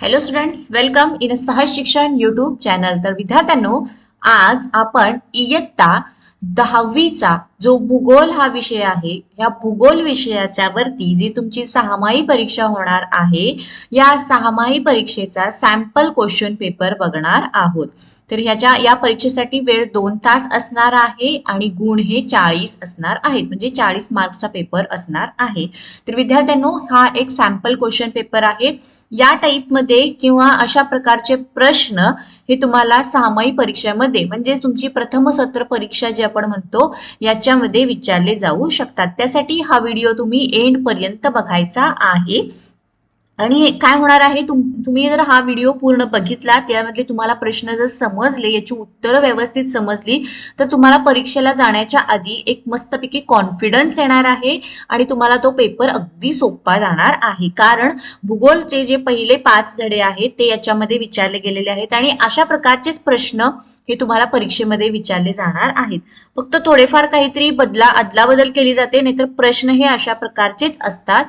Hello students, welcome in सहज शिक्षण YouTube channel. तर विद्यार्थ्यांनो, आज आपण इयत्ता 10वीचा जो भूगोल हा विषय आहे, ह्या भूगोल विषयाच्या वरती जी तुमची सहामाही परीक्षा होणार आहे, या सहामाही परीक्षेचा सॅम्पल क्वेश्चन पेपर बघणार आहोत. तर या परीक्षेसाठी वेळ 2 तास असणार आहे आणि गुण हे 40 असणार आहेत, म्हणजे 40 मार्क्सचा पेपर असणार आहे. तर विद्यार्थ्यांनो, हा एक सॅम्पल क्वेश्चन पेपर आहे. या टाईपमध्ये किंवा अशा प्रकारचे प्रश्न हे तुम्हाला सहामाही परीक्षेमध्ये म्हणजे तुमची प्रथम सत्र परीक्षा जी आपण म्हणतो याच्यामध्ये विचारले जाऊ शकतात. त्यासाठी हा व्हिडिओ तुम्ही एंड पर्यंत बघायचा आहे. आणि काय होणार आहे, तुम्ही जर हा व्हिडिओ पूर्ण बघितला, त्यामधले तुम्हाला प्रश्न जर समजले, याची उत्तरं व्यवस्थित समजली, तर तुम्हाला परीक्षेला जाण्याच्या आधी एक मस्तपैकी कॉन्फिडन्स येणार आहे आणि तुम्हाला तो पेपर अगदी सोपा जाणार आहे. कारण भूगोलचे जे पहिले 5 धडे आहेत ते याच्यामध्ये विचारले गेलेले आहेत आणि अशा प्रकारचेच प्रश्न हे तुम्हाला परीक्षेमध्ये विचारले जाणार आहेत. फक्त थोडेफार काहीतरी अदलाबदल केली जाते, नाहीतर प्रश्न हे अशा प्रकारचेच असतात.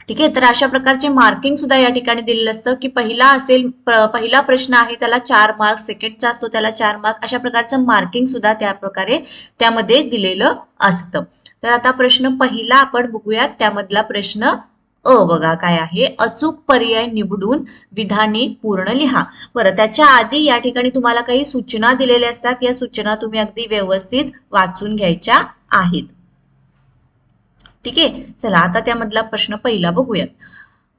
ठीक आहे. तर अशा प्रकारचे मार्किंग सुद्धा या ठिकाणी दिलेलं असतं की पहिला प्रश्न आहे त्याला 4 मार्क्स, सेकंडचा असतो त्याला 4 मार्क, अशा प्रकारचं मार्किंग सुद्धा त्या प्रकारे त्यामध्ये दिलेलं असतं. तर आता प्रश्न पहिला आपण बघूयात. त्यामधला प्रश्न बघा काय आहे, अचूक पर्याय निवडून विधाने पूर्ण लिहा. बरं, त्याच्या आधी या ठिकाणी तुम्हाला काही सूचना दिलेल्या असतात. या सूचना तुम्ही अगदी व्यवस्थित वाचून घ्यायच्या आहेत. ठीक आहे. चला आता त्यामधला प्रश्न पहिला बघूयात.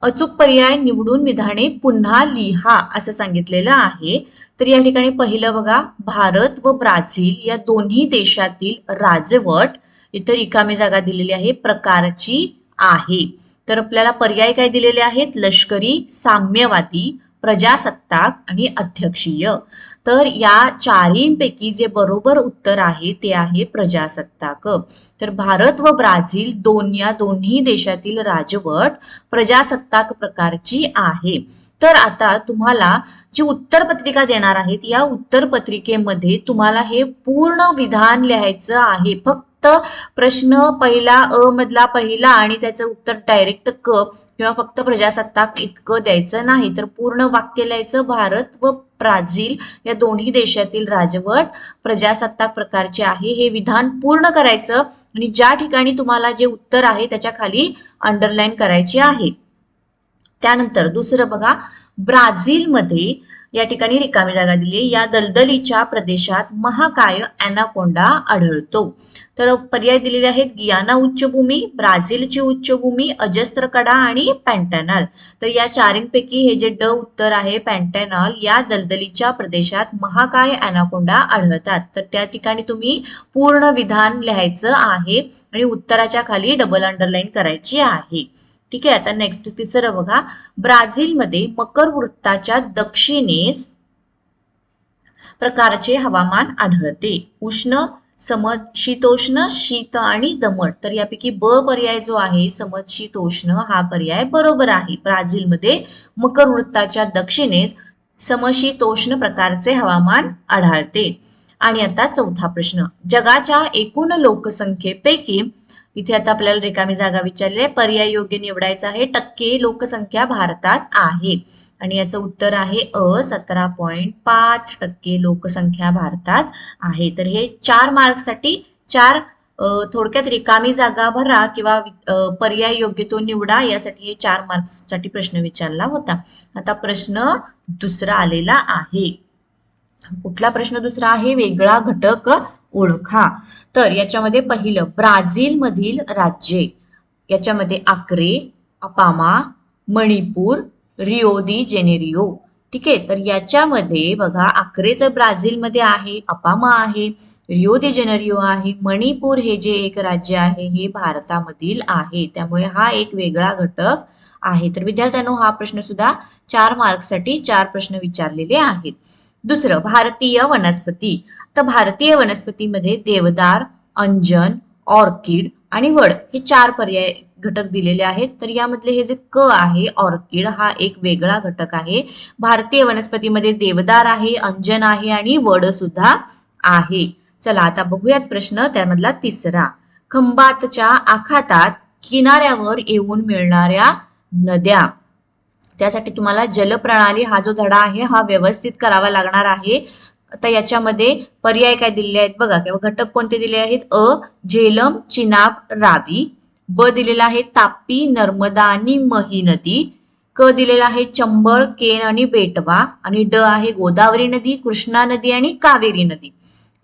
अचूक पर्याय निवडून विधाने पुन्हा लिहा असं सांगितलेलं आहे. तर या ठिकाणी पहिलं बघा, भारत व ब्राझील या दोन्ही देशातील राजवट, इतर रिकामी जागा दिलेली आहे, प्रकारची आहे. तर आपल्याला पर्याय काय दिलेले आहेत, लष्करी, साम्यवादी, प्रजासत्ताक आणि अध्यक्षीय. तर या चारींपैकी जे बरोबर उत्तर आहे ते आहे प्रजासत्ताक. तर भारत व ब्राझील या दोन्ही देशातील राजवट प्रजासत्ताक प्रकारची आहे. तर आता तुम्हाला जी उत्तरपत्रिका देणार आहेत, या उत्तरपत्रिकेमध्ये तुम्हाला हे पूर्ण विधान लिहायचं आहे. फक्त प्रश्न पहिला मधला पहिला आणि त्याचं उत्तर डायरेक्ट किंवा फक्त प्रजासत्ताक इतकं द्यायचं नाही, तर पूर्ण वाक्य लिहायचं. भारत व ब्राझील या दोन्ही देशातील राजवट प्रजासत्ताक प्रकारचे आहे, हे विधान पूर्ण करायचं आणि ज्या ठिकाणी तुम्हाला जे उत्तर आहे त्याच्या खाली अंडरलाईन करायची आहे. त्यानंतर दुसरं बघा, ब्राझीलमध्ये या ठिकाणी रिकामी जागा दिली, या दलदलीच्या प्रदेशात महाकाय ॲनाकोंडा आढळतो. तर पर्याय दिलेले आहेत, गियाना उच्चभूमी, ब्राझीलची उच्चभूमी, अजस्त्र कडा आणि पॅन्टॅनॉल. तर या चारींपैकी हे जे ड उत्तर आहे पॅन्टॅनॉल, या दलदलीच्या प्रदेशात महाकाय ॲनाकोंडा आढळतात. तर त्या ठिकाणी तुम्ही पूर्ण विधान लिहायचं आहे आणि उत्तराच्या खाली डबल अंडरलाईन करायची आहे. ठीक आहे. आता नेक्स्ट तिसरं बघा, ब्राझीलमध्ये मकर वृत्ताच्या दक्षिणेस प्रकारचे हवामान आढळते, उष्ण, समशीतोष्ण, शीत आणि दमट. तर यापैकी ब पर्याय जो आहे समशीतोष्ण हा पर्याय बरोबर आहे. ब्राझीलमध्ये मकर वृत्ताच्या दक्षिणेस समशीतोष्ण प्रकारचे हवामान आढळते. आणि आता चौथा प्रश्न, जगाच्या एकूण लोकसंख्येपैकी, इथे आता आपल्याला रिकामी जागा विचारली आहे, पर्याय योग्य निवडायचा आहे. टक्के लोकसंख्या भारतात आहे आणि याचं उत्तर आहे 17.5% लोकसंख्या भारतात आहे. तर हे 4 मार्क्ससाठी 4 थोडक्यात रिकामी जागा भरा किंवा पर्याय योग्य तो निवडा, यासाठी हे 4 मार्क्ससाठी प्रश्न विचारला होता. आता प्रश्न दुसरा आलेला आहे. कुठला प्रश्न दुसरा आहे, वेगळा घटक ओळखा. तर याच्यामध्ये पहिलं, ब्राझील मधील राज्ये, याच्यामध्ये आक्रे, अपामा, मणिपूर, रिओ दी जेनेरिओ. ठीक आहे. तर याच्यामध्ये बघा, आक्रे तर ब्राझीलमध्ये आहे, अपामा आहे, रिओ दी जेनेरिओ आहे, मणिपूर हे जे एक राज्य आहे हे भारतामधील आहे. त्यामुळे हा एक वेगळा घटक आहे. तर विद्यार्थ्यांनो, हा प्रश्न सुद्धा 4 मार्क्ससाठी 4 प्रश्न विचारलेले आहेत. दुसरं, भारतीय वनस्पती. तर भारतीय वनस्पतीमध्ये देवदार, अंजन, ऑर्किड आणि वड हे 4 पर्याय घटक दिलेले आहेत. तर यामधले हे जे क आहे ऑर्किड, हा एक वेगळा घटक आहे. भारतीय वनस्पतीमध्ये देवदार आहे, अंजन आहे आणि वड सुद्धा आहे. चला आता बघूयात प्रश्न. त्यामधला तिसरा, खंबातच्या आखातात किनाऱ्यावर येऊन मिळणाऱ्या नद्या. त्यासाठी तुम्हाला जलप्रणाली हा जो धडा आहे हा व्यवस्थित करावा लागणार आहे. आता याच्यामध्ये पर्याय काय दिलेले आहेत बघा, किंवा घटक कोणते दिले आहेत. झेलम, चिनाब, रावी. ब दिलेला आहे तापी, नर्मदा आणि मही नदी. क दिलेला आहे चंबळ, केन आणि बेटवा. आणि ड आहे गोदावरी नदी, कृष्णा नदी आणि कावेरी नदी.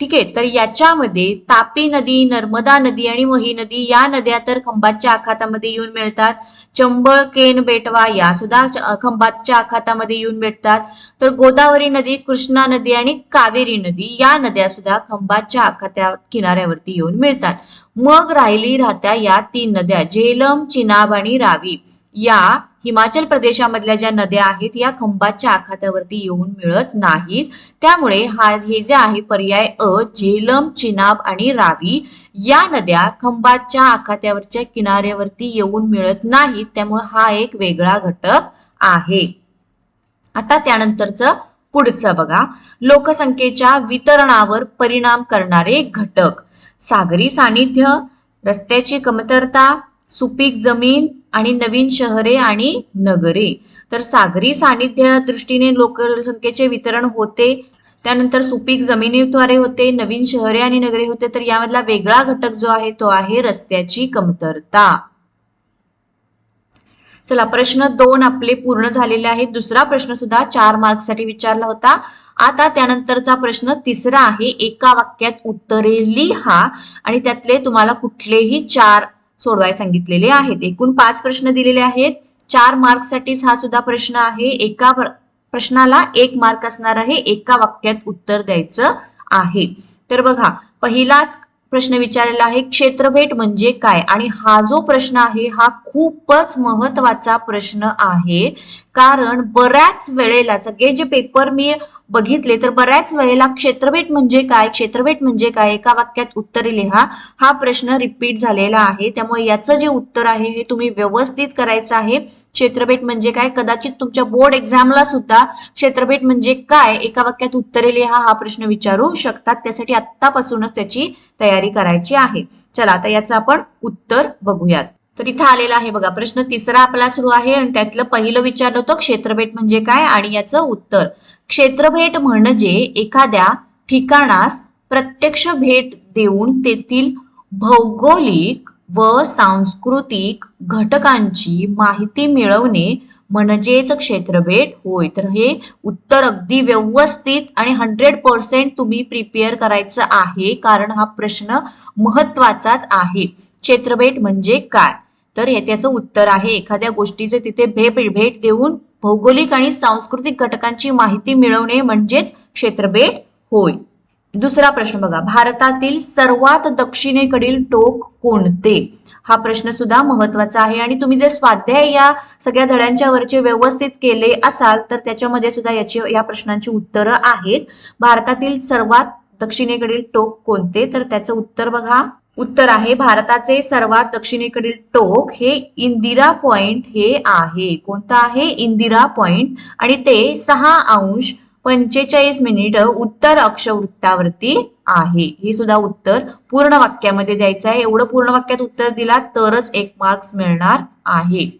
ठीक आहे, तर याच्यामध्ये तापी नदी, नर्मदा नदी आणि मही नदी या नद्या तर खंभातच्या आखातामध्ये येऊन मिळतात. चंबळ, केन, बेटवा या सुद्धा खंभातच्या आखातामध्ये येऊन भेटतात. तर गोदावरी नदी, कृष्णा नदी आणि कावेरी नदी या नद्या सुद्धा खंभातच्या आखात्या किनाऱ्यावरती येऊन मिळतात. मग राहत्या या 3 नद्या झेलम, चिनाब आणि रावी या हिमाचल प्रदेशामधल्या ज्या नद्या आहेत या खंभातच्या आखातावरती येऊन मिळत नाहीत. त्यामुळे हे जे आहे पर्याय झेलम, चिनाब आणि रावी या नद्या खंभातच्या आखात्यावरच्या किनाऱ्यावरती येऊन मिळत नाहीत. त्यामुळे हा एक वेगळा घटक आहे. आता त्यानंतरचं पुढचं बघा, लोकसंख्येच्या वितरणावर परिणाम करणारे घटक. सागरी सानिध्य, रस्त्याची कमतरता, सुपीक जमीन आणि नवीन शहरे आणि नगरे. तर सागरी सानिध्य दृष्टीने लोकसंख्येचे वितरण होते, त्यानंतर सुपीक जमिनीद्वारे होते, नवीन शहरे आणि नगरे होते. तर यामधला वेगळा घटक जो आहे तो आहे रस्त्याची कमतरता. चला, प्रश्न 2 आपले पूर्ण झालेले आहेत. दुसरा प्रश्न सुद्धा 4 मार्क्ससाठी विचारला होता. आता त्यानंतरचा प्रश्न तिसरा आहे, एका वाक्यात उत्तरे लिहा आणि त्यातले तुम्हाला कुठलेही 4 सोडवायला सांगितलेले आहेत. एकूण 5 प्रश्न दिलेले आहेत. 4 मार्क्ससाठीच हा सुद्धा प्रश्न आहे. एका प्रश्नाला 1 मार्क असणार आहे. एका वाक्यात उत्तर द्यायचं आहे. तर बघा, पहिलाच प्रश्न विचारलेला आहे क्षेत्रफेट म्हणजे काय. आणि हा जो प्रश्न आहे हा खूपच महत्वाचा प्रश्न आहे, कारण बऱ्याच वेळेला सगळे जे पेपर मी बघितले तर बऱ्याच वेळेला क्षेत्रफेट म्हणजे काय, क्षेत्रफेट म्हणजे काय, एका वाक्यात उत्तरे लिहा हा प्रश्न रिपीट झालेला आहे. त्यामुळे याचं जे उत्तर आहे हे तुम्ही व्यवस्थित करायचं आहे. क्षेत्रफेट म्हणजे काय, कदाचित तुमच्या बोर्ड एक्झामला सुद्धा क्षेत्रफेट म्हणजे काय एका वाक्यात उत्तरे लिहा हा प्रश्न विचारू शकतात. त्यासाठी आत्तापासूनच त्याची तयारी करायची आहे. चला, आता याचं आपण उत्तर बघूयात. तर इथं आलेला आहे बघा, प्रश्न तिसरा आपला सुरू आहे आणि त्यातलं पहिलं विचारलं होतं क्षेत्रफेट म्हणजे काय आणि याचं उत्तर. क्षेत्रफेट म्हणजे एखाद्या ठिकाणास प्रत्यक्ष भेट देऊन तेथील भौगोलिक व सांस्कृतिक घटकांची माहिती मिळवणे म्हणजेच क्षेत्रफेट होय. तर हे उत्तर अगदी व्यवस्थित आणि 100% तुम्ही प्रिपेअर करायचं आहे, कारण हा प्रश्न महत्वाचाच आहे. क्षेत्रफेट म्हणजे काय, तर हे त्याचं उत्तर आहे एखाद्या गोष्टीचे तिथे भेट देऊन भौगोलिक आणि सांस्कृतिक घटकांची माहिती मिळवणे म्हणजेच क्षेत्रफेट होय. दुसरा प्रश्न बघा, भारतातील सर्वात दक्षिणेकडील टोक कोणते. हा प्रश्न सुद्धा महत्वाचा आहे आणि तुम्ही जर स्वाध्याय या सगळ्या धड्यांच्या वरचे व्यवस्थित केले असाल तर त्याच्यामध्ये सुद्धा या प्रश्नांची उत्तरं आहेत. भारतातील सर्वात दक्षिणेकडील टोक कोणते, तर त्याचं उत्तर बघा, उत्तर आहे भारताचे सर्वात दक्षिणेकडील टोक हे इंदिरा पॉइंट हे आहे. कोणतं आहे, इंदिरा पॉइंट, आणि ते 6°45' उत्तर अक्षवृत्तावरती आहे. हे सुद्धा उत्तर पूर्ण वाक्यामध्ये द्यायचं आहे. एवढं पूर्ण वाक्यात उत्तर दिला तरच 1 मार्क्स मिळणार आहे.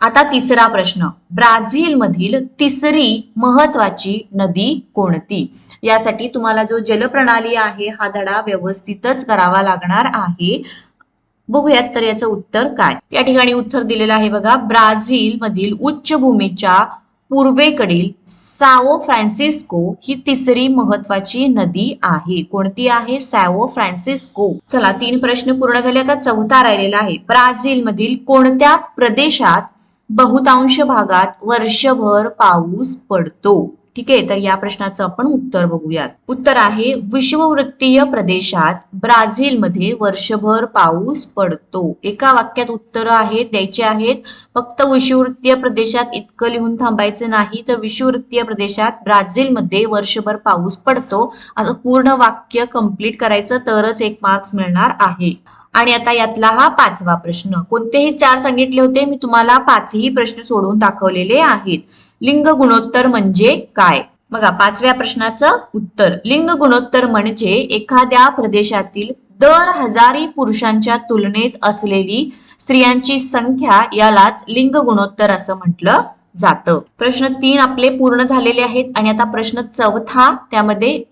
आता तिसरा प्रश्न, ब्राझील मधील तिसरी महत्वाची नदी कोणती. यासाठी तुम्हाला जो जलप्रणाली आहे हा धडा व्यवस्थितच करावा लागणार आहे. बघूयात तर याचं उत्तर काय. या ठिकाणी उत्तर दिलेलं आहे बघा, ब्राझील मधील उच्चभूमीच्या पूर्वेकडील सॅओ फ्रान्सिस्को ही तिसरी महत्वाची नदी आहे. कोणती आहे, सॅओ फ्रान्सिस्को. चला, 3 प्रश्न पूर्ण झाले. आता चौथा राहिलेला आहे, ब्राझील मधील कोणत्या प्रदेशात बहुतांश भागात वर्षभर पाऊस पडतो. ठीक आहे, तर या प्रश्नाचं आपण उत्तर बघूयात. उत्तर आहे विषुववृत्तीय प्रदेशात ब्राझीलमध्ये वर्षभर पाऊस पडतो. एका वाक्यात उत्तर आहेत द्यायचे आहेत. फक्त विषुववृत्तीय प्रदेशात इतकं लिहून थांबायचं नाही, तर विषुववृत्तीय प्रदेशात ब्राझीलमध्ये वर्षभर पाऊस पडतो असं पूर्ण वाक्य कंप्लीट करायचं तरच 1 मार्क्स मिळणार आहे. आणि आता यातला हा 5वा प्रश्न, कोणतेही 4 सांगितले होते, मी तुम्हाला 5ही प्रश्न सोडवून दाखवलेले आहेत. लिंग गुणोत्तर म्हणजे काय. बघा, 5व्या प्रश्नाचं उत्तर, लिंग गुणोत्तर म्हणजे एखाद्या प्रदेशातील दर 1000 पुरुषांच्या तुलनेत असलेली स्त्रियांची संख्या, यालाच लिंग गुणोत्तर असं म्हटलं जातं. प्रश्न 3 आपले पूर्ण झालेले आहेत आणि आता प्रश्न 4 त्यामध्ये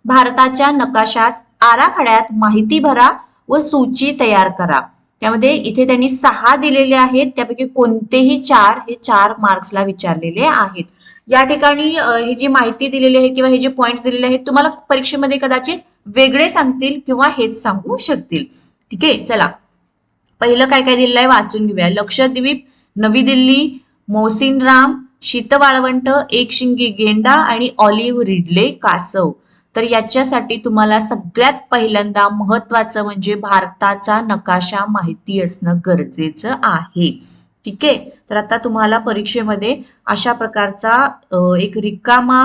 भारताच्या नकाशात आराखड्यात माहिती भरा व सूची तयार करा. त्यामध्ये इथे त्यांनी 6 दिलेले आहेत, त्यापैकी कोणतेही 4 हे 4 मार्क्सला विचारलेले आहेत. या ठिकाणी ही जी माहिती दिलेली आहे किंवा हे जे पॉइंट्स दिलेले आहेत तुम्हाला परीक्षेमध्ये कदाचित वेगळे सांगतील किंवा हेच सांगू शकतील. ठीक आहे, चला पहिलं काय काय दिलेलं आहे वाचून घेऊया. लक्षद्वीप, नवी दिल्ली, मोहसिन राम, शीत वाळवंट, एक शिंगी गेंडा आणि ऑलिव्ह रिडले कासव. तर याच्यासाठी तुम्हाला सगळ्यात पहिल्यांदा महत्वाचं म्हणजे भारताचा नकाशा माहिती असणं गरजेचं आहे. ठीक आहे, तर आता तुम्हाला परीक्षेमध्ये अशा प्रकारचा एक रिकामा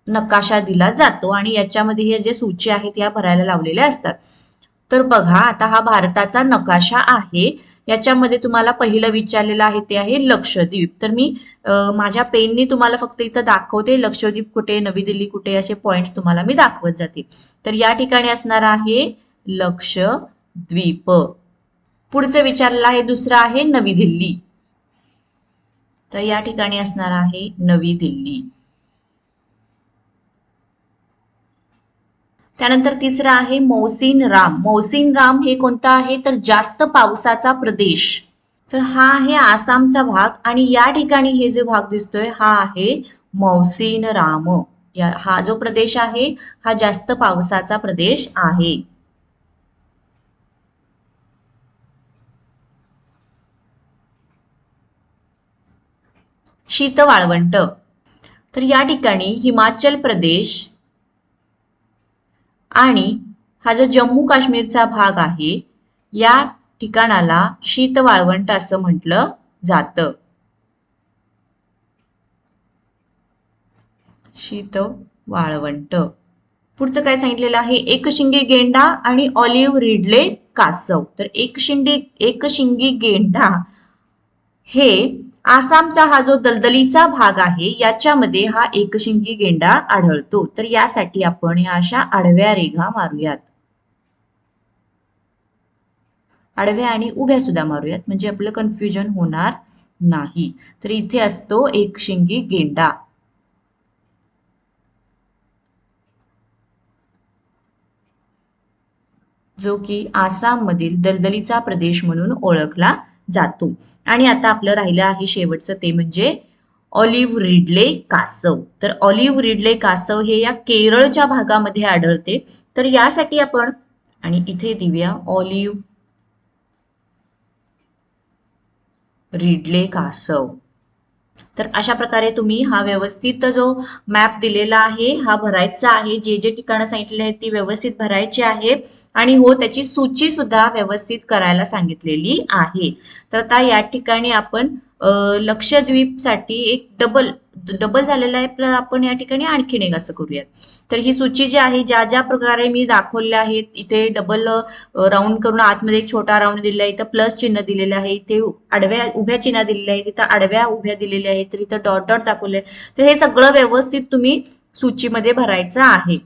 नकाशा दिला जातो आणि याच्यामध्ये हे जे सूची आहेत या भरायला लावलेल्या असतात. तर बघा आता हा भारताचा नकाशा आहे, याच्यामध्ये तुम्हाला पहिलं विचारलेलं आहे ते आहे लक्षद्वीप. तर मी माझ्या पेननी तुम्हाला फक्त इथं दाखवते लक्षद्वीप कुठे, नवी दिल्ली कुठे, असे पॉइंट्स तुम्हाला मी दाखवत जाते. तर या ठिकाणी असणार आहे लक्षद्वीप. पुढचं विचारलेलं आहे दुसरं आहे नवी दिल्ली. तर या ठिकाणी असणार आहे नवी दिल्ली. त्यानंतर तिसरं आहे मोहसिन राम. मोहसिन राम हे कोणतं आहे तर जास्त पावसाचा प्रदेश. तर हा आहे आसामचा भाग आणि या ठिकाणी हे जे भाग दिसतोय हा आहे मोहसिन राम. हा जो प्रदेश आहे हा जास्त पावसाचा प्रदेश आहे. शीत वाळवंट. तर या ठिकाणी हिमाचल प्रदेश आणि हा जो जम्मू काश्मीरचा भाग आहे या ठिकाणाला शीत वाळवंट असं म्हटलं जातं. शीत वाळवंट. पुढचं काय सांगितलेलं आहे एकशिंगी गेंडा आणि ऑलिव्ह रिडले कासव. तर एकशिंगी गेंडा हे आसामचा हा जो दलदलीचा भाग आहे याच्यामध्ये हा एकशिंगी गेंडा आढळतो. तर यासाठी आपण ह्या अशा आडव्या रेघा मारूयात, आडव्या आणि उभ्या सुद्धा मारूयात म्हणजे आपलं कन्फ्युजन होणार नाही. तर इथे असतो एकशिंगी गेंडा. जो की आसाम मधील दलदलीचा प्रदेश म्हणून ओळखला जातो. आणि आता आपलं राहिलं आहे शेवटचं ते म्हणजे ऑलिव्ह रिडले कासव. तर ऑलिव्ह रिडले कासव हे या केरळच्या भागामध्ये आढळते. तर यासाठी आपण आणि इथे देऊया ऑलिव्ह रिडले कासव. तर अशा प्रकारे तुम्ही हा व्यवस्थित जो मॅप दिलेला आहे हा भरायचा आहे. जे जे ठिकाणं सांगितलेली आहेत ती व्यवस्थित भरायची आहे आणि हो त्याची सूची सुद्धा व्यवस्थित करायला सांगितलेली आहे. तर आता या ठिकाणी आपण लक्षद्वीपसाठी एक डबल झालेला आहे, तर आपण या ठिकाणी आणखीन एक असं करूयात. तर ही सूची जी आहे ज्या ज्या प्रकारे मी दाखवल्या आहेत, इथे डबल राऊंड करून आतमध्ये एक छोटा राऊंड दिलेला आहे, इथं प्लस चिन्ह दिलेलं आहे, इथे आडव्या उभ्या चिन्ह दिलेले आहेत, इथं आडव्या उभ्या दिलेल्या आहेत, तर इथं डॉट डॉट दाखवले. तर हे सगळं व्यवस्थित तुम्ही सूचीमध्ये भरायचं आहे.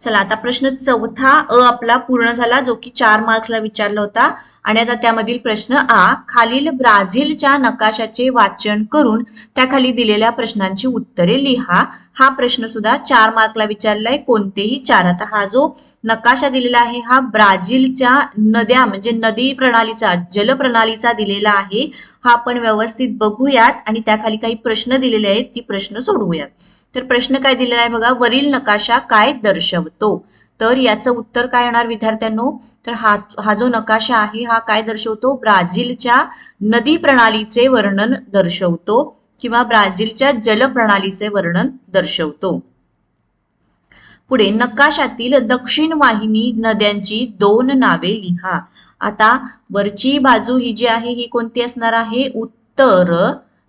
चला आता प्रश्न 4 आपला पूर्ण झाला जो की 4 मार्क्सला विचारला होता. आणि आता त्यामधील प्रश्न खालील ब्राझीलच्या नकाशाचे वाचन करून त्याखाली दिलेल्या प्रश्नांची उत्तरे लिहा. हा प्रश्न सुद्धा 4 मार्कला विचारला आहे, कोणतेही 4. आता हा जो नकाशा दिलेला आहे हा ब्राझीलच्या नद्या म्हणजे नदी प्रणालीचा जल प्रणालीचा दिलेला आहे. हा आपण व्यवस्थित बघूयात आणि त्याखाली काही प्रश्न दिलेले आहेत ती प्रश्न सोडवूयात. तर प्रश्न काय दिलेला आहे बघा, वरील नकाशा काय दर्शवतो. तर याचं उत्तर काय येणार विद्यार्थ्यांनो, तर हा जो नकाशा आहे हा काय दर्शवतो, ब्राझीलच्या नदी प्रणालीचे वर्णन दर्शवतो किंवा ब्राझीलच्या जल प्रणालीचे वर्णन दर्शवतो. पुढे नकाशातील दक्षिण वाहिनी नद्यांची 2 नावे लिहा. आता वरची बाजू ही जी आहे ही कोणती असणार आहे, उत्तर.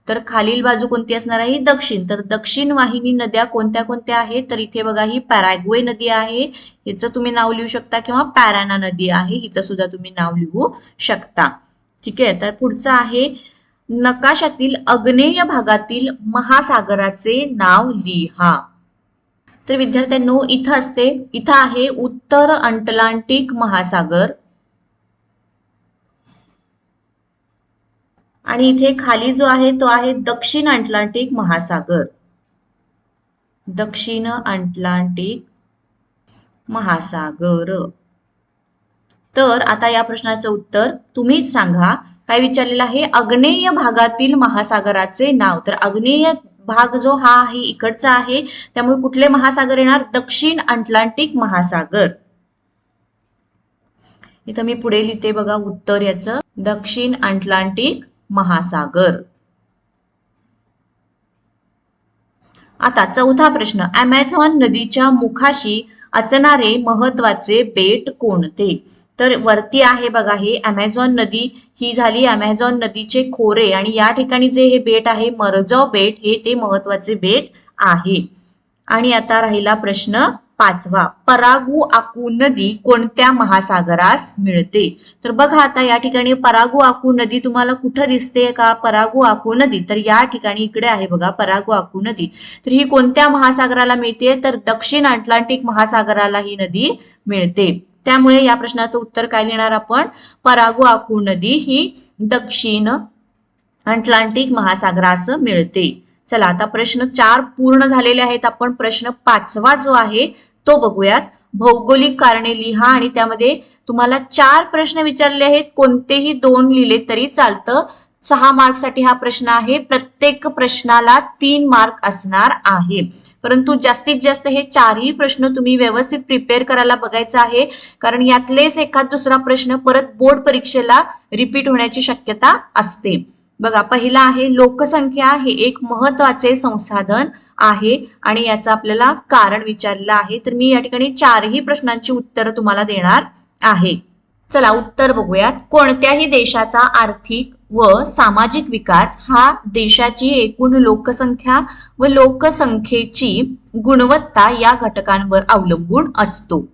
तर खालील बाजू कोणती असणार आहे, दक्षिण. तर दक्षिण वाहिनी नद्या कोणत्या कोणत्या आहेत, तर इथे बघा ही पॅराग्वे नदी आहे, हिचं तुम्ही नाव लिहू शकता, किंवा पॅराना नदी आहे हिचं सुद्धा तुम्ही नाव लिहू शकता. ठीक आहे, तर पुढचं आहे नकाशातील आग्नेय भागातील महासागराचे नाव लिहा. तर विद्यार्थ्यांनो इथं आहे उत्तर अटलांटिक महासागर, आणि इथे खाली जो आहे तो आहे दक्षिण अटलांटिक महासागर. दक्षिण अटलांटिक महासागर. तर आता या प्रश्नाचं उत्तर तुम्हीच सांगा. काय विचारलेलं आहे? आग्नेय भागातील महासागराचे नाव. तर आग्नेय भाग जो हा आहे इकडचा आहे, त्यामुळे कुठले महासागर येणार? दक्षिण अटलांटिक महासागर. इथं मी पुढे लिहिते बघा उत्तर याचं, दक्षिण अटलांटिक महासागर. आता चौथा प्रश्न, अमेझॉन नदीच्या मुखाशी असणारे महत्वाचे बेट कोणते? तर वरती आहे बघा हे अमेझॉन नदी, ही झाली अमेझॉन नदीचे खोरे आणि या ठिकाणी जे हे बेट आहे मरजाव बेट, हे ते महत्वाचे बेट आहे. आणि आता राहिला प्रश्न पाचवा, परागुआकू नदी कोणत्या महासागरास मिळते? तर बघा आता या ठिकाणी परागुआकू नदी तुम्हाला कुठं दिसते का? परागुआकू नदी, तर या ठिकाणी इकडे आहे बघा परागुआकू नदी. तर ही कोणत्या महासागराला मिळते? तर दक्षिण अटलांटिक महासागराला ही नदी मिळते. त्यामुळे या प्रश्नाचं उत्तर काय लिहिणार आपण? परागुआकू नदी ही दक्षिण अटलांटिक महासागरास मिळते. चला आता प्रश्न 4 पूर्ण झालेले आहेत. आपण प्रश्न 5वा जो आहे तो बघूयात. भौगोलिक कारणे लिहा आणि त्यामध्ये तुम्हाला 4 प्रश्न विचारले आहेत. कोणतेही 2 लिहिले तरी चालतं. 6 मार्कसाठी हा प्रश्न आहे. प्रत्येक प्रश्नाला 3 मार्क असणार आहे. परंतु जास्तीत जास्त हे 4ही प्रश्न तुम्ही व्यवस्थित प्रिपेअर करायला बघायचं आहे, कारण यातलेच एखाद दुसरा प्रश्न परत बोर्ड परीक्षेला रिपीट होण्याची शक्यता असते. बघा पहिला आहे लोकसंख्या हे एक महत्वाचे संसाधन आहे आणि याचं आपल्याला कारण विचारलेलं आहे. तर मी या ठिकाणी 4ही प्रश्नांची उत्तरं तुम्हाला देणार आहे. चला उत्तर बघूयात. कोणत्याही देशाचा आर्थिक व सामाजिक विकास हा देशाची एकूण लोकसंख्या व लोकसंख्येची गुणवत्ता या घटकांवर अवलंबून असतो.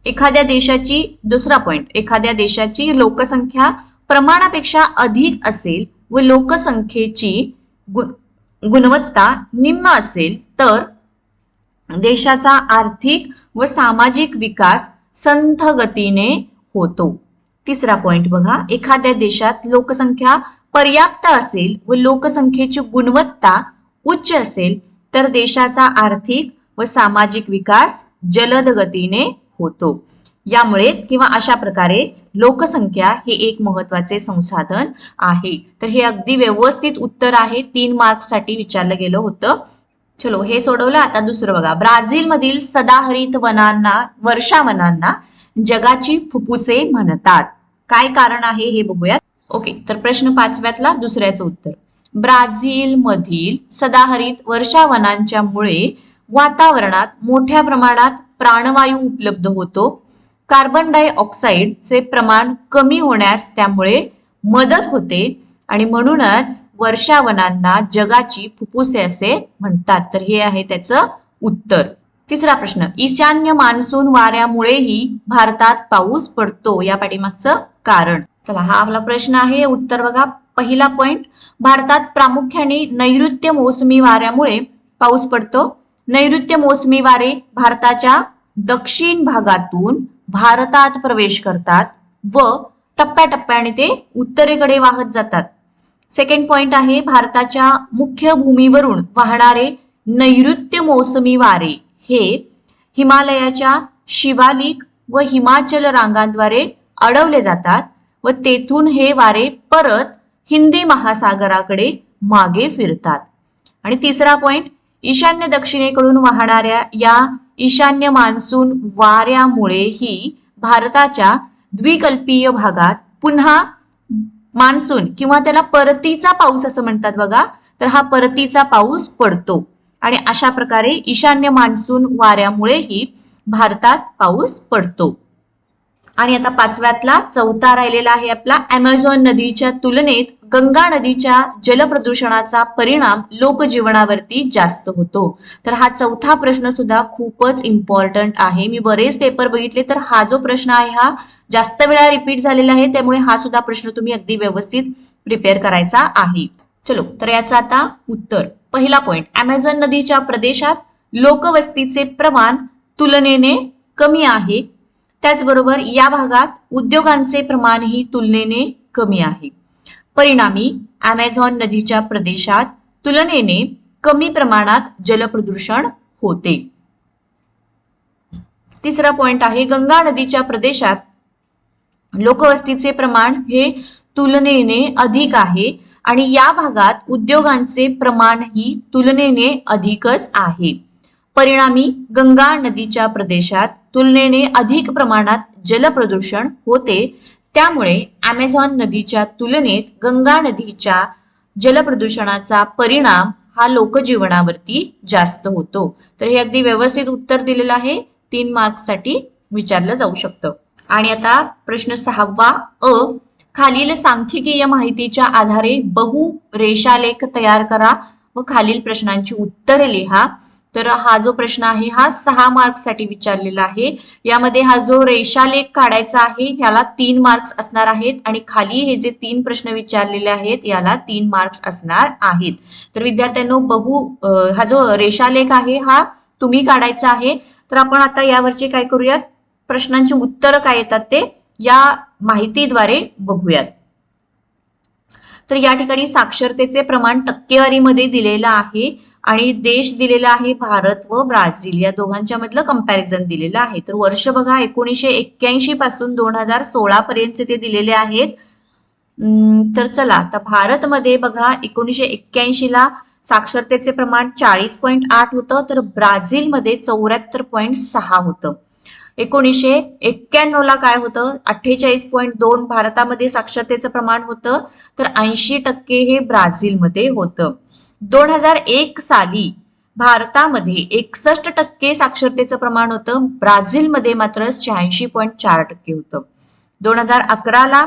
एखाद्या देशाची, दुसरा पॉइंट, एखाद्या देशाची लोकसंख्या प्रमाणापेक्षा अधिक असेल व लोकसंख्येची गुणवत्ता निम्न असेल तर देशाचा आर्थिक व सामाजिक विकास संथ गतीने होतो. तिसरा पॉइंट बघा, एखाद्या देशात लोकसंख्या पर्याप्त असेल व लोकसंख्येची गुणवत्ता उच्च असेल तर देशाचा आर्थिक व सामाजिक विकास जलद गतीने होतो. यामुळेच किंवा अशा प्रकारेच लोकसंख्या हे एक महत्वाचे संसाधन आहे. तर हे अगदी व्यवस्थित उत्तर आहे. 3 मार्क्ससाठी विचारलं गेलं होतं. चलो हे सोडवलं. आता दुसरं बघा. ब्राझील मधील सदाहरित वनांना, वर्षावनांना जगाची फुफ्फुसे म्हणतात. काय कारण आहे हे बघूयात. ओके, तर प्रश्न 5व्यातला दुसऱ्याचं उत्तर. ब्राझील मधील सदाहरित वर्षावनांच्या मुळे वातावरणात मोठ्या प्रमाणात प्राणवायू उपलब्ध होतो. कार्बन डायऑक्साईडचे प्रमाण कमी होण्यास त्यामुळे मदत होते आणि म्हणूनच वर्षावनांना जगाची फुफ्फुसे असे म्हणतात. तर हे आहे त्याचं उत्तर. तिसरा प्रश्न. ईशान्य मान्सून वाऱ्यामुळेही भारतात पाऊस पडतो. या पाठीमागचं कारण. चला हा आपला प्रश्न आहे. उत्तर बघा. पहिला पॉइंट, भारतात प्रामुख्याने नैऋत्य मोसमी वाऱ्यामुळे पाऊस पडतो. नैऋत्य मोसमी वारे भारताच्या दक्षिण भागातून भारतात प्रवेश करतात व टप्प्याटप्प्याने ते उत्तरेकडे वाहत जातात. सेकंड पॉइंट आहे, भारताच्या मुख्य भूमीवरून वाहणारे नैऋत्य मोसमी वारे हे हिमालयाच्या शिवालिक व हिमाचल रांगांद्वारे अडवले जातात व तेथून हे वारे परत हिंदी महासागराकडे मागे फिरतात. आणि तिसरा पॉइंट, ईशान्य दक्षिणेकडून वाहणाऱ्या या ईशान्य मान्सून वाऱ्यामुळेही भारताच्या द्विकल्पीय भागात पुन्हा मान्सून किंवा त्याला परतीचा पाऊस असं म्हणतात बघा, तर हा परतीचा पाऊस पडतो. आणि अशा प्रकारे ईशान्य मान्सून वाऱ्यामुळेही भारतात पाऊस पडतो. आणि आता 5व्यातला चौथा राहिलेला आहे आपला. अमेझॉन नदीच्या तुलनेत गंगा नदीच्या जलप्रदूषणाचा परिणाम लोकजीवनावरती जास्त होतो. तर हा चौथा प्रश्न सुद्धा खूपच इम्पॉर्टंट आहे. मी बरेच पेपर बघितले तर हा जो प्रश्न आहे हा जास्त वेळा रिपीट झालेला आहे, त्यामुळे हा सुद्धा प्रश्न तुम्ही अगदी व्यवस्थित प्रिपेअर करायचा आहे. चलो तर याचा आता उत्तर. पहिला पॉइंट, अमेझॉन नदीच्या प्रदेशात लोकवस्तीचे प्रमाण तुलनेने कमी आहे. त्याचबरोबर या भागात उद्योगांचे प्रमाणही तुलनेने कमी आहे. परिणामी ॲमेझॉन नदीच्या प्रदेशात तुलनेने कमी प्रमाणात जलप्रदूषण होते. तिसरा पॉइंट आहे गंगा नदीच्या प्रदेशात लोकवस्तीचे प्रमाण हे तुलनेने अधिक आहे आणि या भागात उद्योगांचे प्रमाणही तुलनेने अधिकच आहे. परिणामी गंगा नदीच्या प्रदेशात तुलनेने अधिक प्रमाणात जलप्रदूषण होते. त्यामुळे ॲमेझॉन नदीच्या तुलनेत गंगा नदीच्या जलप्रदूषणाचा परिणाम हा लोकजीवनावरती जास्त होतो. तर हे अगदी व्यवस्थित उत्तर दिलेलं आहे, 3 मार्क्ससाठी विचारलं जाऊ शकतं. आणि आता प्रश्न 6वा अ, खालील सांख्यिकीय माहितीच्या आधारे बहुरेषालेख तयार करा व खालील प्रश्नांची उत्तरे लिहा. तर हा जो प्रश्न आहे हा 6 मार्क्ससाठी विचारलेला आहे. यामध्ये हा जो रेषालेख काढायचा आहे ह्याला 3 मार्क्स असणार आहेत आणि खाली हे जे 3 प्रश्न विचारलेले आहेत याला 3 मार्क्स असणार आहेत. तर विद्यार्थ्यांनो हा जो रेषालेख आहे हा तुम्ही काढायचा आहे. तर आपण आता यावरचे काय करूयात, प्रश्नांची उत्तरं काय येतात ते या माहितीद्वारे बघूयात. तर या ठिकाणी साक्षरतेचे प्रमाण टक्केवारीमध्ये दिलेलं आहे आणि देश दिलेला आहे भारत व ब्राझील, या दोघांच्या मधलं कंपॅरिझन दिलेलं आहे. तर वर्ष बघा 1981 पासून 2016 पर्यंत ते दिलेले आहेत. तर चला आता भारतमध्ये बघा 1981 ला साक्षरतेचे प्रमाण 40.8 होतं, तर ब्राझीलमध्ये 74.6 होतं. 1991 ला काय होतं 48.2 भारतामध्ये साक्षरतेचं प्रमाण होतं, तर 80% हे ब्राझीलमध्ये होतं. 2001 साली भारतामध्ये 61% साक्षरतेचं प्रमाण होतं, ब्राझीलमध्ये मात्र 86.4% होतं. 2011 ला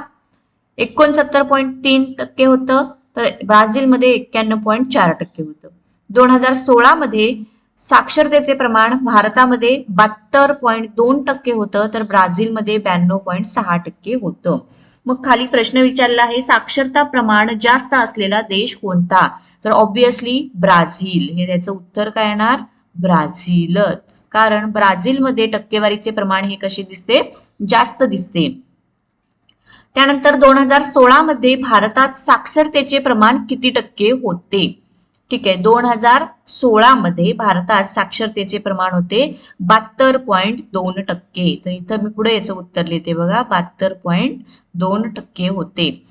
69.3% होतं, तर ब्राझीलमध्ये 91.4% होतं. 2016 मध्ये साक्षरतेचे प्रमाण भारतामध्ये 72.2% होतं, तर ब्राझीलमध्ये 92.6% होतं. मग खाली प्रश्न विचारला आहे साक्षरता प्रमाण जास्त असलेला देश कोणता, तर ऑब्विसली ब्राझील. हे त्याचं उत्तर काय येणार, ब्राझीलच. कारण ब्राझीलमध्ये टक्केवारीचे प्रमाण हे कसे दिसते, जास्त दिसते. त्यानंतर 2016 मध्ये भारतात साक्षरतेचे प्रमाण किती टक्के होते. ठीक आहे, 2016 मध्ये भारतात साक्षरतेचे प्रमाण होते 72.2%. तर इथं मी पुढे याचं उत्तर लिहिते बघा, 72.2% होते.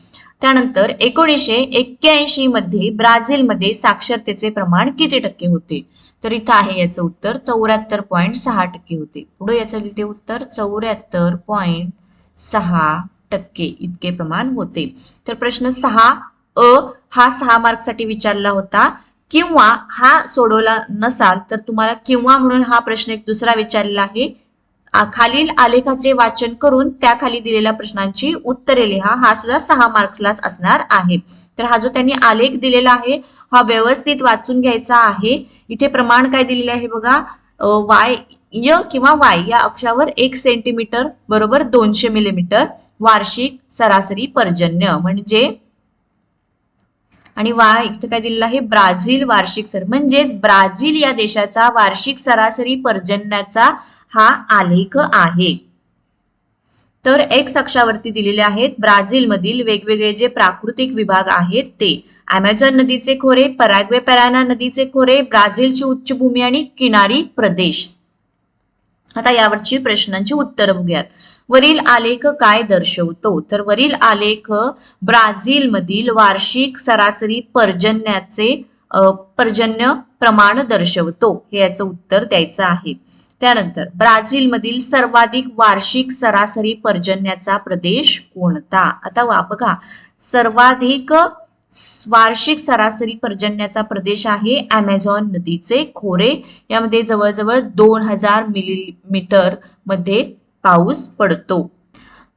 त्यानंतर 1981 मध्ये ब्राझीलमध्ये साक्षरतेचे प्रमाण किती टक्के होते, तर इथं आहे याचं उत्तर 74.6% होते. पुढे याचं लिहिते उत्तर 74.6% इतके प्रमाण होते. तर प्रश्न 6 अ हा 6 मार्कसाठी विचारला होता. किंवा हा सोडवला नसाल तर तुम्हाला किंवा म्हणून हा प्रश्न एक दुसरा विचारलेला आहे. खालील आलेखाचे वाचन करून त्याखाली दिलेल्या प्रश्नांची उत्तरे लिहा. हा सुद्धा 6 मार्क्सलाच असणार आहे. तर हा जो त्यांनी आलेख दिलेला आहे हा व्यवस्थित वाचून घ्यायचा आहे. इथे प्रमाण काय दिलेले आहे बघा, वाय किंवा वाय या अक्षावर 1 सेंटीमीटर बरोबर 200 मिलीमीटर वार्षिक सरासरी पर्जन्य म्हणजे, आणि वाय इथे काय दिलेलं आहे ब्राझील वार्षिक म्हणजेच ब्राझील या देशाचा वार्षिक सरासरी पर्जन्याचा हा आलेख आहे. तर एक्स अक्षावरती दिलेले आहेत ब्राझील मधील वेगवेगळे जे प्राकृतिक विभाग आहेत ते ॲमेझॉन नदीचे खोरे, पराग्वे पॅराना नदीचे खोरे, ब्राझीलची उच्चभूमी आणि किनारी प्रदेश. आता यावरची प्रश्नांची उत्तर बघूयात. वरील आलेख काय दर्शवतो, तर वरील आलेख ब्राझील मधील वार्षिक सरासरी पर्जन्य प्रमाण दर्शवतो. हे याचं उत्तर द्यायचं आहे. त्यानंतर ब्राझील मधील सर्वाधिक वार्षिक सरासरी पर्जन्याचा प्रदेश कोणता. आता बघा सर्वाधिक वार्षिक सरासरी पर्जन्याचा प्रदेश आहे ॲमेझॉन नदीचे खोरे. यामध्ये जवळजवळ 2000 मिलीमीटर मध्ये पाऊस पडतो.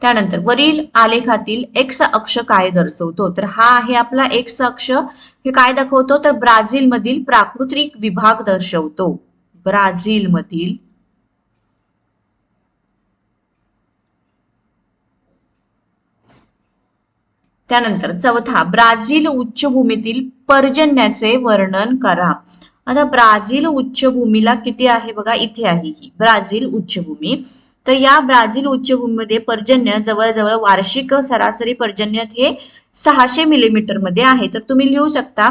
त्यानंतर वरील आलेखातील एक्स अक्ष काय दर्शवतो, तर हा आहे आपला एक्स अक्ष. हे काय दाखवतो, तर ब्राझील मधील प्राकृतिक विभाग दर्शवतो. ब्राझील मधील त्यानंतर चौथा ब्राझील उच्चभूमीतील पर्जन्याचे वर्णन करा. आता ब्राझील उच्चभूमीला किती आहे बघा, इथे आहे ही ब्राझील उच्चभूमी. तर या ब्राझील उच्चभूमीमध्ये पर्जन्य जवळजवळ वार्षिक सरासरी पर्जन्य हे 600 मिलीमीटर मध्ये आहे. तर तुम्ही लिहू शकता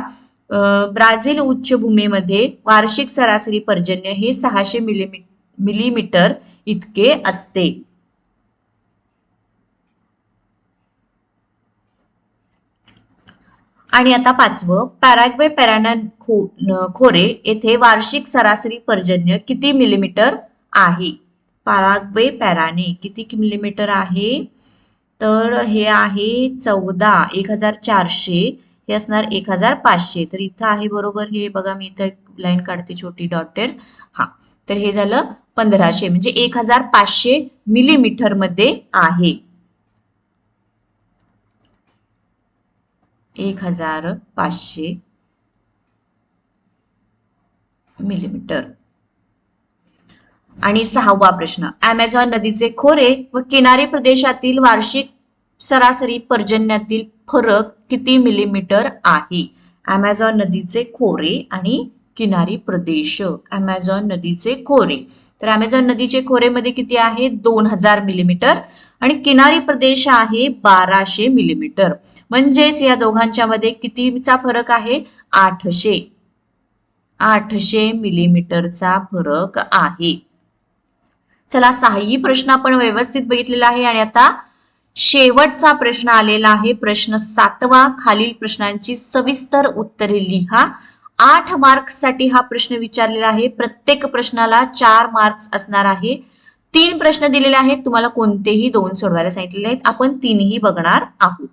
ब्राझील उच्चभूमीमध्ये वार्षिक सरासरी पर्जन्य हे 600 मिलीमीटर इतके असते. आणि आता पाचवं, पॅराग्वे पॅराना खोरे येथे वार्षिक सरासरी पर्जन्य किती मिलीमीटर आहे? पॅराग्वे पॅराने किती मिलीमीटर आहे? तर हे आहे 14,400, हे असणार 1,500. तर इथं आहे बरोबर, हे बघा मी इथं एक लाईन काढते छोटी डॉटेड. हा, तर हे झालं 1500, म्हणजे 1,500 मिलीमीटर मध्ये आहे. 1,500 मिलीमीटर. आणि सहावा प्रश्न, अमेझॉन नदीचे खोरे व किनारी प्रदेशातील वार्षिक सरासरी पर्जन्यातील फरक किती मिलीमीटर आहे? अमेझॉन नदीचे खोरे आणि किनारी प्रदेश. अमेझॉन नदीचे खोरे, तर अमेझॉन नदीचे खोरेमध्ये किती आहे? 2,000 मिलीमीटर आणि किनारी प्रदेश आहे 1,200 मिलीमीटर. म्हणजेच या दोघांच्या मध्ये कितीचा फरक आहे? 800 मिलीमीटरचा फरक आहे. चला, 6ही प्रश्न आपण व्यवस्थित बघितलेला आहे. आणि आता शेवटचा प्रश्न आलेला आहे, प्रश्न 7वा. खालील प्रश्नांची सविस्तर उत्तरे लिहा. 8 मार्क्स साठी हा प्रश्न विचारलेला आहे. प्रत्येक प्रश्नाला 4 मार्क्स असणार आहे. 3 प्रश्न दिलेले आहेत, तुम्हाला कोणतेही 2 सोडवायला सांगितलेले आहेत. आपण 3ही बघणार आहोत.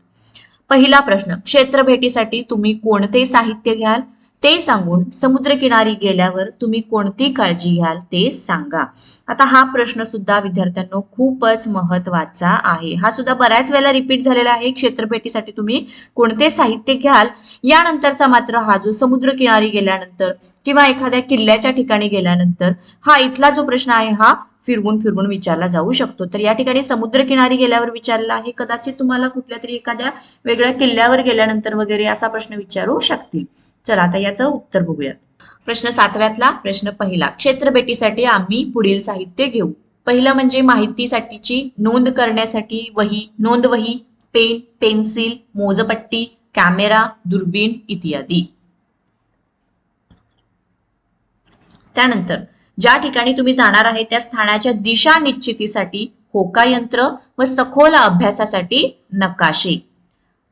पहिला प्रश्न, क्षेत्र भेटीसाठी तुम्ही कोणते साहित्य घ्याल ते सांगून समुद्रकिनारी गेल्यावर तुम्ही कोणती काळजी घ्याल ते सांगा. आता हा प्रश्न सुद्धा विद्यार्थ्यांनो खूपच महत्वाचा आहे. हा सुद्धा बऱ्याच वेळेला रिपीट झालेला आहे. क्षेत्रपेटीसाठी तुम्ही कोणते साहित्य घ्याल, यानंतरचा मात्र हा जो समुद्रकिनारी गेल्यानंतर किंवा एखाद्या किल्ल्याच्या ठिकाणी गेल्यानंतर, हा इथला जो प्रश्न आहे हा फिरवून फिरवून विचारला जाऊ शकतो. तर या ठिकाणी समुद्रकिनारी गेल्यावर विचारला आहे, कदाचित तुम्हाला कुठल्या तरी एखाद्या वेगळ्या किल्ल्यावर गेल्यानंतर वगैरे असा प्रश्न विचारू शकतील. चला, आता याचं उत्तर बघूयात. प्रश्न 7व्यातला प्रश्न पहिला, क्षेत्रभेटीसाठी आम्ही पुढील साहित्य घेऊ. पहिलं म्हणजे माहितीसाठीची नोंद करण्यासाठी वही, नोंदवही, पेन, पेन्सिल, मोजपट्टी, कॅमेरा, दुर्बीण इत्यादी. त्यानंतर ज्या ठिकाणी तुम्ही जाणार आहे त्या स्थानाच्या दिशा निश्चितीसाठी होकायंत्र व सखोल अभ्यासासाठी नकाशे.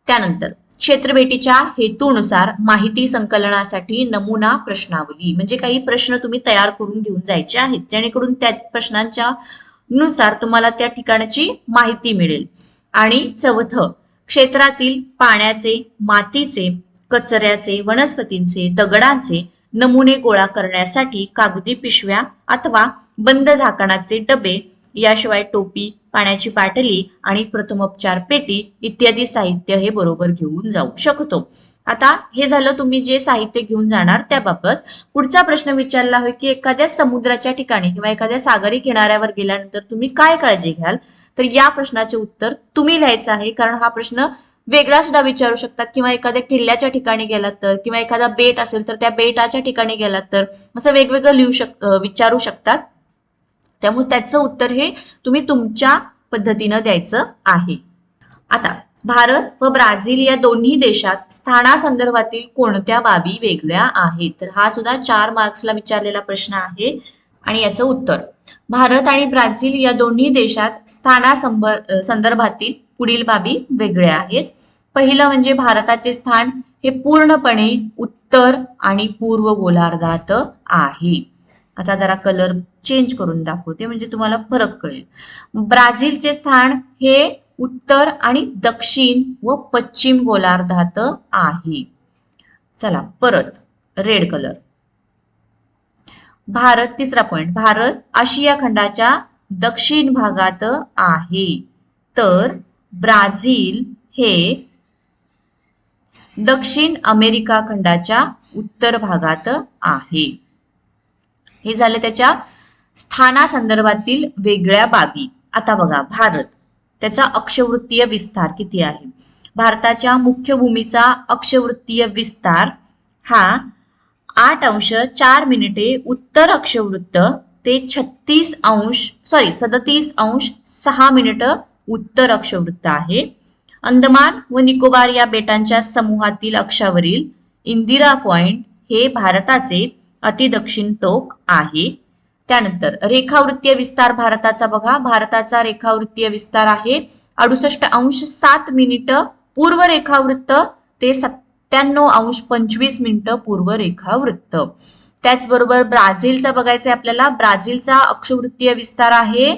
त्यानंतर क्षेत्रभेटीच्या हेतूनुसार माहिती संकलनासाठी नमुना प्रश्नावली, म्हणजे काही प्रश्न तुम्ही तयार करून घेऊन जायचे आहेत, जेणेकरून त्या प्रश्नांच्या नुसार तुम्हाला त्या ठिकाणची माहिती मिळेल. आणि चौथं, क्षेत्रातील पाण्याचे, मातीचे, कचऱ्याचे, वनस्पतींचे, दगडांचे नमुने गोळा करण्यासाठी कागदी पिशव्या अथवा बंद झाकणाचे डबे, याशिवाय टोपी, पाण्याची बाटली आणि प्रथमोपचार पेटी इत्यादी साहित्य हे बरोबर घेऊन जाऊ शकतो. आता हे झालं तुम्ही जे साहित्य घेऊन जाणार त्याबाबत. पुढचा प्रश्न विचारला आहे की एखाद्या समुद्राच्या ठिकाणी किंवा एखाद्या सागरी किनाऱ्यावर गेल्यानंतर तुम्ही काय काळजी घ्याल? तर या प्रश्नाचे उत्तर तुम्ही लिहायचं आहे, कारण हा प्रश्न वेगळा सुद्धा विचारू शकतात, किंवा एखाद्या किल्ल्याच्या ठिकाणी गेलात तर, किंवा एखादा बेट असेल तर त्या बेटाच्या ठिकाणी गेलात तर, असं वेगवेगळं विचारू शकतात. त्यामुळे त्याचं उत्तर हे तुम्ही तुमच्या पद्धतीनं द्यायचं आहे. आता भारत व ब्राझील या दोन्ही देशात स्थानासंदर्भातील कोणत्या बाबी वेगळ्या आहेत? तर हा सुद्धा 4 मार्क्सला विचारलेला प्रश्न आहे. आणि याचं उत्तर, भारत आणि ब्राझील या दोन्ही देशात स्थानासंदर्भातील पुढील बाबी वेगळ्या आहेत. पहिलं म्हणजे भारताचे स्थान हे पूर्णपणे उत्तर आणि पूर्व गोलार्धात आहे. आता जरा कलर चेंज करून दाखवते म्हणजे तुम्हाला फरक कळेल. ब्राझीलचे स्थान हे उत्तर आणि दक्षिण व पश्चिम गोलार्धात आहे. चला परत रेड कलर. भारत, तिसरा पॉइंट, भारत आशिया खंडाच्या दक्षिण भागात आहे, तर ब्राझील हे दक्षिण अमेरिका खंडाच्या उत्तर भागात आहे. हे झालं त्याच्या स्थानासंदर्भातील वेगळ्या बाबी. आता बघा, भारत, त्याचा अक्षवृत्तीय विस्तार किती आहे? भारताच्या मुख्य भूमीचा अक्षवृत्तीय विस्तार हा 8 अंश 4 मिनिटे उत्तर अक्षवृत्त ते 37°6' उत्तर अक्षवृत्त आहे. अंदमान व निकोबार या बेटांच्या समूहातील अक्षावरील इंदिरा पॉइंट हे भारताचे अतिदक्षिण टोक आहे. त्यानंतर रेखावृत्तीय विस्तार भारताचा बघा, भारताचा रेखावृत्तीय विस्तार आहे 68°7' पूर्व रेखावृत्त ते 97°25' पूर्व रेखावृत्त. त्याचबरोबर ब्राझीलचा बघायचं आपल्याला, ब्राझीलचा अक्षवृत्तीय विस्तार आहे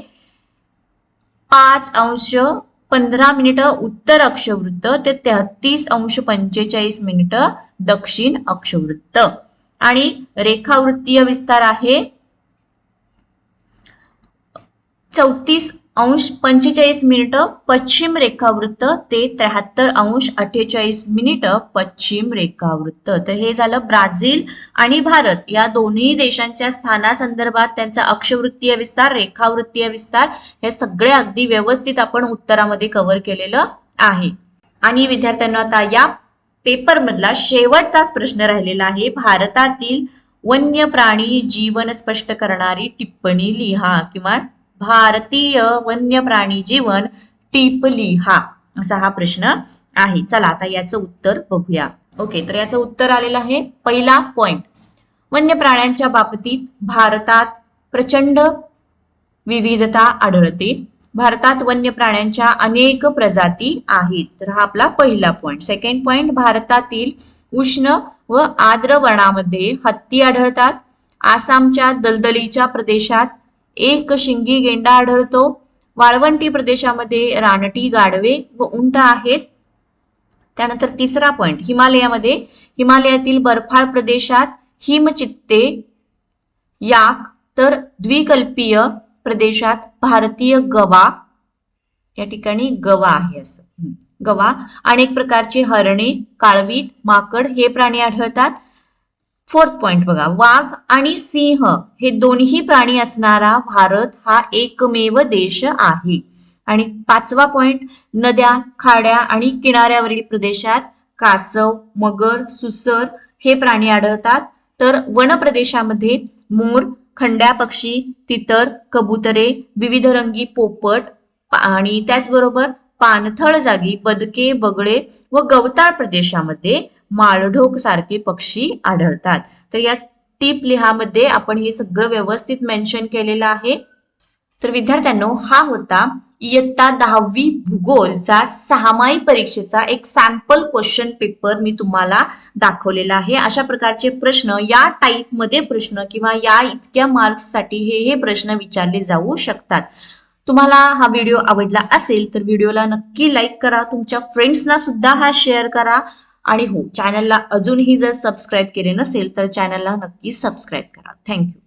5°15' उत्तर अक्षवृत्त ते 33°45' दक्षिण अक्षवृत्त. आणि रेखावृत्तीय विस्तार आहे 34°45' पश्चिम रेखावृत्त ते 73°48' पश्चिम रेखावृत्त. तर हे झालं ब्राझील आणि भारत या दोन्ही देशांच्या स्थानासंदर्भात त्यांचा अक्षवृत्तीय विस्तार, रेखावृत्तीय विस्तार हे सगळे अगदी व्यवस्थित आपण उत्तरामध्ये कव्हर केलेलं आहे. आणि विद्यार्थ्यांना आता या पेपर मधला शेवटचाच प्रश्न राहिलेला आहे. भारतातील वन्य प्राणी जीवन स्पष्ट करणारी टिप्पणी लिहा किंवा भारतीय वन्य प्राणी जीवन टिप लिहा, असा हा प्रश्न आहे. चला आता याचं उत्तर बघूया. ओके, तर याचं उत्तर आलेलं आहे. पहिला पॉइंट, वन्य प्राण्यांच्या बाबतीत भारतात प्रचंड विविधता आढळते. भारतात वन्य प्राण्यांच्या अनेक प्रजाती आहेत. तर हा आपला पहिला पॉइंट. सेकंड पॉइंट, भारतातील उष्ण व आर्द्र वनामध्ये हत्ती आढळतात. आसामच्या दलदलीच्या प्रदेशात एक शिंगी गेंडा आढळतो. वाळवंटी प्रदेशामध्ये रानटी, गाढवे व उंट आहेत. त्यानंतर तिसरा पॉइंट, हिमालयातील बर्फाळ प्रदेशात हिमचित्ते, याक, तर द्विकल्पीय प्रदेशात भारतीय गवा, या ठिकाणी गवा आहे असं गवा, अनेक प्रकारचे हरणे, काळवीट, माकड हे प्राणी आढळतात. फोर्थ पॉइंट बघा, वाघ आणि सिंह हे दोन्ही प्राणी असणारा भारत हा एकमेव देश आहे. आणि पाचवा पॉइंट, नद्या, खाड्या आणि किनाऱ्यावरील प्रदेशात कासव, मगर, सुसर हे प्राणी आढळतात. तर वन प्रदेशामध्ये मोर, खंड्या पक्षी, तितर, कबुतरे, विविध रंगी पोपट आणि त्याचबरोबर पाणथळ जागी बदके, बगळे व गवताळ प्रदेशामध्ये माळढोक सारखे पक्षी आढळतात. तर या टिप लिहामध्ये आपण हे सगळं व्यवस्थित मेन्शन केलेलं आहे. तर विद्यार्थ्यांनो, हा होता इयत्ता 10वी भूगोलचा 6माही परीक्षेचा एक सॅम्पल क्वेश्चन पेपर मी तुम्हाला दाखवलेला आहे. अशा प्रकारचे प्रश्न, या टाईप मध्ये प्रश्न किंवा या इतक्या मार्क्स साठी हे प्रश्न विचारले जाऊ शकतात. तुम्हाला हा व्हिडिओ आवडला असेल तर व्हिडिओला नक्की लाईक करा, तुमच्या फ्रेंड्सना सुद्धा हा शेअर करा. आणि हो, चॅनलला अजूनही जर सबस्क्राईब केले नसेल तर चॅनलला नक्की सबस्क्राईब करा. थँक्यू.